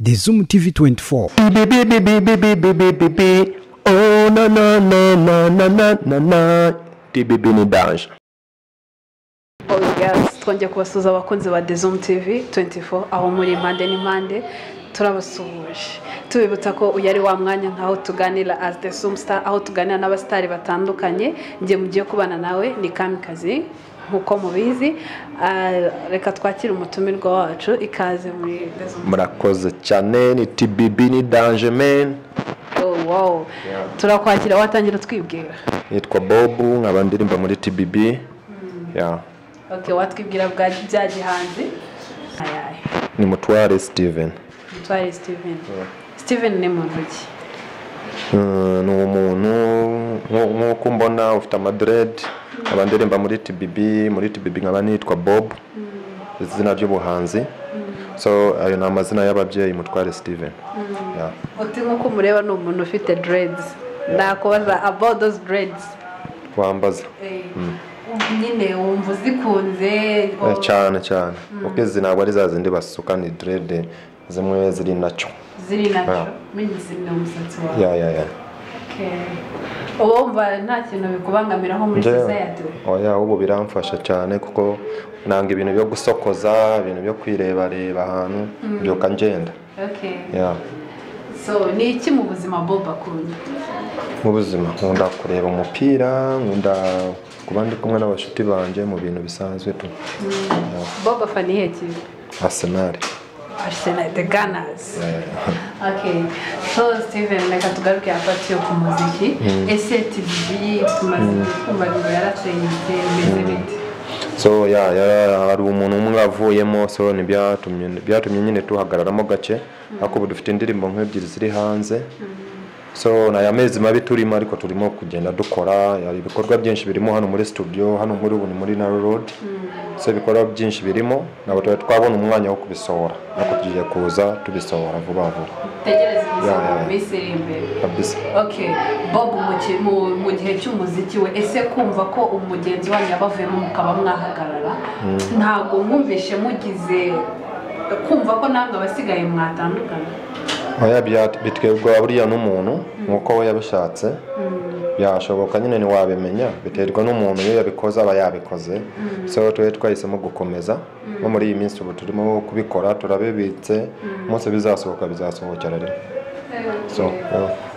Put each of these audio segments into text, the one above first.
The Zoom TV 24. Oh na na na na na na na na. TBB ni danger. Oh yes, twongeye kubasuza abakunzi ba The Zoom TV 24 aho muri impande n'impande turabasuhuje. Tubibutsa ko uyu ari wa mwanya nkaho tuganira as the Zoom star, aho tuganira n'abastari batandukanye. Ngiye mugiye kubana nawe ni Kamikazi nkuko mubizi. Reka twakire umutumirwa wacu, ikaze muri The Zoom. Murakoze cyane, ni TBB ni danger man. Oh wow. Yeah. Turakwakira, watangira twibwira. Nitwa Bob, nkaba ndirimba muri TBB. Yeah. Okay, watwibwira bwa byaje hanze. Ayaye. Ni Mutware Steven. Mutware Steven. Yeah. Steven ni muntu ki? Ni umuntu nkuko mbona ufite amadred, nkaba ndirimba muri TBB, nkaba nitwa Bob. Izina ry'ubuhanzi. So ayo ni amazina y'ababyeyi Mutware Steven. Yeah. Uti nkuko mureba ni umuntu ufite dreads. Nakubaza about those dreads. Wambaza. Nyine wumva uzikunze cyane uko zinaba ari zazindi basuka ni dread zimwe ziri naco minisitiri n'umusatsi wawe. Yeah. Okay. Wumva nta kintu bikubangamira ho muri society? Oya, ubu biramfasha cyane kuko nanga ibintu byo gusokoza, ibintu byo kwireba ahantu byo kangenda. Okay. Yeah. So ni iki mu buzima Bob akunda? Mu buzima nkunda kureba umupira, nkunda kuba ndi kumwe n'abashuti banje mu bintu bisanzwe tu. Bob afaniye ki? Arsenal, the Gunners. Yeah. Okay. So Steven, reka tugaruke hagati yo ku muziki. Ese TBB tumaze kumva ngo yaratsenyutse meze bite? So hari umuntu umwe avuyemo, so byatumye nyine tuhagararamo gace, ariko ubu dufite indirimbo nk'ebyiri ziri hanze. So na yamezi mabi turimo, ariko turimo kugenda dukora, yari ibikorwa byinshi birimo hano muri studio, hano muri Narrow Road. So ibikorwa byinshi birimo, nabo twabona umwanya wo kubisohora, nako tugiye kuza tubisohora vuba. Tegereza kuza bise imbere. Kabisa. Okay. Bob mu gihe cy'umuziki we, ese kumva ko umugenzi wanyu yabavemo mukaba mwahagarara, ntago mwumvishe mugize kumva ko namwe abasigaye mwatandukana? Oya, bitwerwa buriya n'umuntu nkuko we yabishatse. Byashoboka nyine ni wabimenya, biterwa n'umuntu iyo yabikoze aba yabikoze. So twahisemo gukomeza nko muri iyi minsi ubu turimo kubikora, turabibitse, umunsi bizasohokera rero. So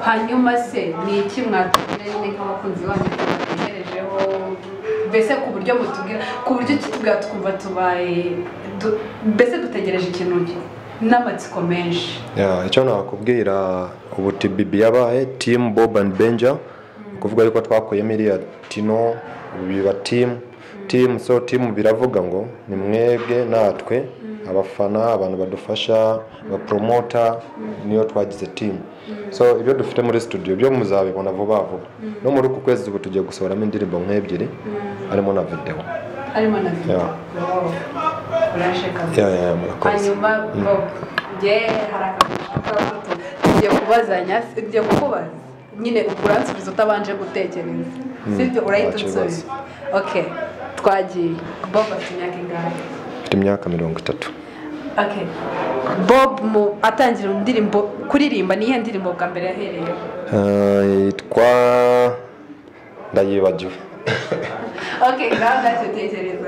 hanyuma se ni iki mwatubwira nk'abakunzi banyu bategerejeho, mbese ku buryo mutubwira, ku buryo kitubwira tukumva tubaye mbese dutegereje ikintu n'amatsiko menshi? Icyo nakubwira, ubu TBB yabaye Team Bob and Benja, kuvuga yuko twakuyemo iriya Tino biba team. So team biravuga ngo ni mwebwe natwe, abafana, abantu badufasha, abapromota, niyo twagize team. So ibyo dufite muri studio byo muzabibona vuba. No muri uku kwezi ubu tugiye gusohoramo indirimbo nk'ebyiri, harimo na video. Yeah. Hanyuma Bob, tugiye kubazanya, tugiye kukubaza nyine ukuransubiza utabanje gutekereza. Sibyo urahita unsubiza. Okay. Twagiye. Bob afite imyaka ingahe? Afite imyaka 30. Okay. Bob atangira indirimbo kuririmba, nihe ndirimbo bwa mbere yahereyeho? Yitwa ndayibagiwe. Okay, ngaho tekereza.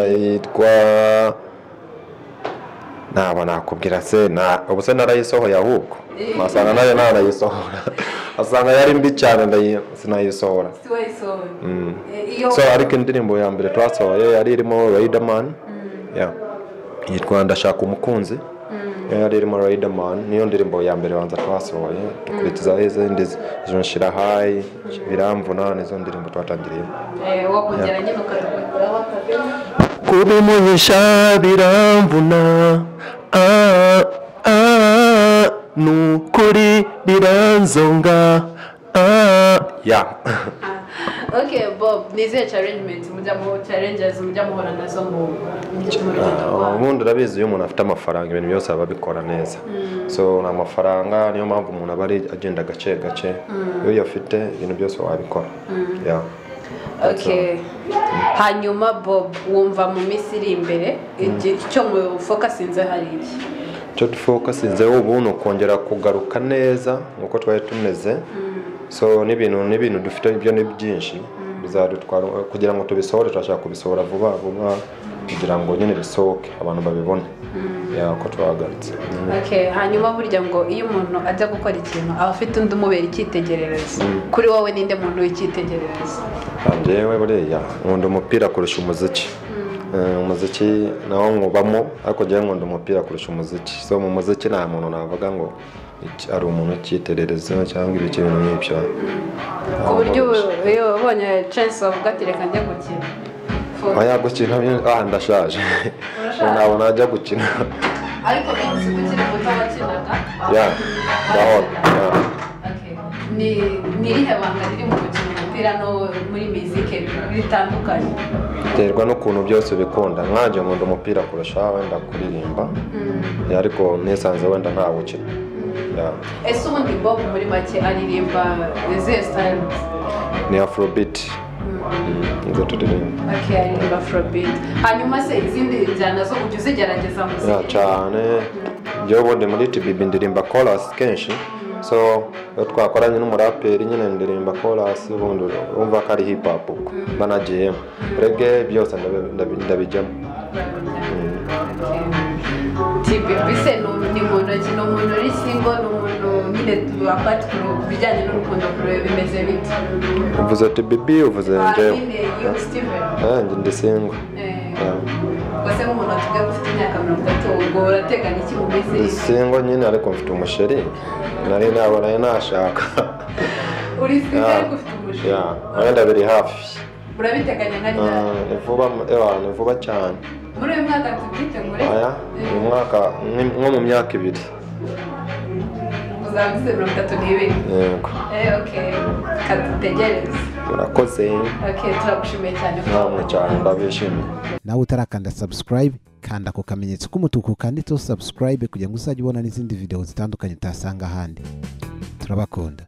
Yitwa nakubwira se ubuse narayisohoye ahubwo. Masanga nayo narayisohora. Asanga yari mbi cyane sinayisohora. So ariko indirimbo ya mbere twasohoye yari irimo Riderman. Yeah. Yitwa ndashaka umukunzi. Yari irimo Riderman, niyo ndirimbo ya mbere banza twasohoye. Tukurikiza izindi zonshira high, biramvuna nizo ndirimbo twatangiriye. Wakongera nyine ukadukora kubimuhisha biramvuna. Nukuri biranzonga. Yeah. Okay, Bob, nizihe challenges mujya muhora nazo mu rugendo? Ubundi urabizi iyo umuntu afite amafaranga ibintu byose aba bikora neza. So na amafaranga niyo mpamvu umuntu aba agenda gace. Iyo yafite ibintu byose wabikora. Yeah. Okay. Hanyuma Bob, wumva mu minsi iri imbere icyo mu focusinze hari iki? cyo dufokasinzeho ubu ni ukongera kugaruka neza nk'uko twari tumeze so n'ibintu dufite ibyo ni byinshi bizadutwara kugira ngo tubisohore turashaka kubisohora vuba kugira ngo nyine bisohoke abantu babibone ko twagarutse. Okay, hanyuma burya ngo iyo umuntu ajya gukora ikintu aba afite undi umubera icyitegererezo kuri wowe ninde muntu w'icyitegererezo? Njyewe buriya nkunda umupira kurusha umuziki. Umuziki nawo nkubamo ariko njyewe nkunda umupira kurusha umuziki. So mu muziki nta muntu navuga ngo ari umuntu w'icyitegererezo cyangwa ibintu nk'ibyo. Ku buryo iyo ubonye chance wavuga ati reka njye gukina. Aya gukina ndashaje. Ntabwo najya gukina. Ariko benshi gukina utabakinaga? Ndahora. Ni irihe banga riri mu gukina umupira no muri muzike bitandukanye? Biterwa n'ukuntu byose ubikunda. Nkanje nkunda umupira kurusha wenda kuririmba. Ariko nisanze wenda nta gukina. Ese ubundi Bob muri make aririmba izihe style? Ni Afrobeat. Okay, aririmba Afrobeat. Hanyuma se izindi njyana zo ujya uzigerageza muzika? Cyane. Njyewe ubundi muri TBB ndirimba chorus kenshi. So iyo twakoranye n'umuraperi nyine ndirimba chorus ubundi urumva ko ari hip hop banagiye reggae byose ndabijyamo. TBB se ni umuntu uri single n'umuntu nyine apart ku bijyanye n'urukundo bimeze bite? Uvuze TBB uvuze njyewe? Ndi single. Wase nk'umuntu atuga ufite imyaka 30 ubwo urateganya iki mu minsi? Single nyine ariko mfite umusheri nari nashaka. Uri single ariko ufite umusheri? Wenda biri hafi. Urabiteganya nka ryari? Ni vuba cyane. Muri uyu mwaka tubyite uyu mwaka nko mu myaka 2. Uzabize 32? Yego. Okay. Kadutegereze. Murakoze. Okay, turagushimiye cyane. Namwe cyane ndabishimiye. Nawe utarakanda subscribe kanda ku kamenyetso k'umutuku kanditseho subscribe kugira ngo uzajye ubona n'izindi video zitandukanye utasanga ahandi. Turabakunda.